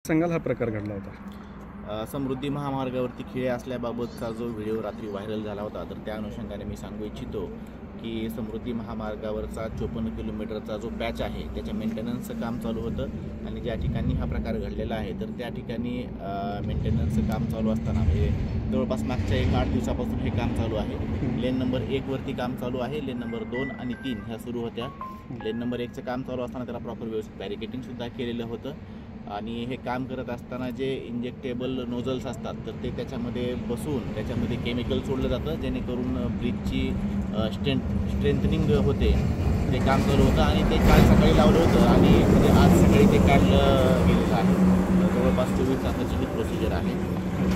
सांगाल हा प्रकार घडला होता? समृद्धी महामार्गावरती खिळे असल्याबाबतचा जो व्हिडिओ रात्री व्हायरल झाला होता, तर त्या अनुषंगाने मी सांगू इच्छितो की समृद्धी महामार्गावरचा 54 किलोमीटरचा जो पॅच आहे त्याच्या मेंटेनन्सचं काम चालू होतं आणि ज्या ठिकाणी हा प्रकार घडलेला आहे तर त्या ठिकाणी मेंटेनन्सचं काम चालू असताना म्हणजे जवळपास मागच्या 8 दिवसापासून हे काम चालू आहे। लेन नंबर 1 वरती काम चालू आहे, लेन नंबर 2 आणि 3 ह्या सुरू होत्या। लेन नंबर 1चं काम चालू असताना त्याला प्रॉपर व्यवस्थित बॅरिकेटिंगसुद्धा केलेलं होतं आणि हे काम करत असताना जे इंजेक्टेबल नोझल्स असतात तर ते त्याच्यामध्ये बसून त्याच्यामध्ये केमिकल सोडलं जातं जेणेकरून ब्रिजची स्ट्रेंथनिंग होते, ते काम चालू होतं आणि ते काल सकाळी लावलं होतं आणि म्हणजे आज सकाळी ते काढलं गेलेलं आहे। जवळपास 24 तासाची ही प्रोसिजर आहे।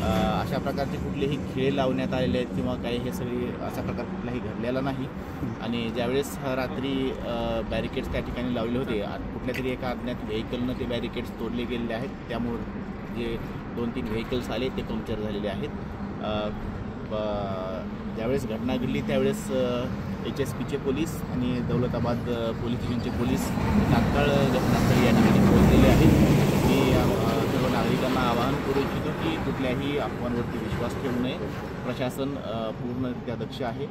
अशा प्रकारचे कुठलेही खेळ लावण्यात आलेले आहेत किंवा काही हे सगळी अशा प्रकार कुठलाही घडलेला नाही आणि ज्यावेळेस रात्री बॅरिकेड्स त्या ठिकाणी लावले होते कुठल्या तरी एका अज्ञात व्हेकलनं ते बॅरिकेड्स तोडले गेलेले आहेत, त्यामुळे जे 2-3 व्हेकल्स आले ते पंक्चर झालेले आहेत। ज्यावेळेस घटना घडली त्यावेळेस HSPचे पोलीस आणि दौलताबाद पोलीस स्टेशनचे पोलीस तात्काळ घटनास्थळी या ठिकाणी पोहोचलेले आहेत। मी सर्व नागरिकांना आवाहन करू इच्छितो की कुठल्याही अफवांवरती विश्वास ठेवू नये। प्रशासन पूर्णरित्या दक्ष आहे।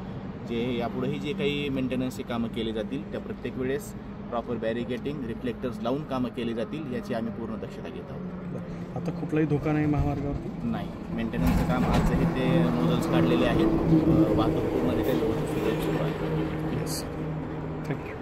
जे यापुढेही जे काही मेंटेनन्सची कामं केली जातील त्या प्रत्येक वेळेस प्रॉपर बॅरिकेटिंग रिफ्लेक्टर्स लावून कामं केली जातील याची आम्ही पूर्ण दक्षता घेत आहोत। आता कुठलाही धोका नाही महामार्गावरती? नाही, मेंटेनन्सचं काम आजही ते नोझल्स काढलेले आहेत, वाहतूक पूर्णरित्या व्यवस्थित सुरू आहे। थँक्यू।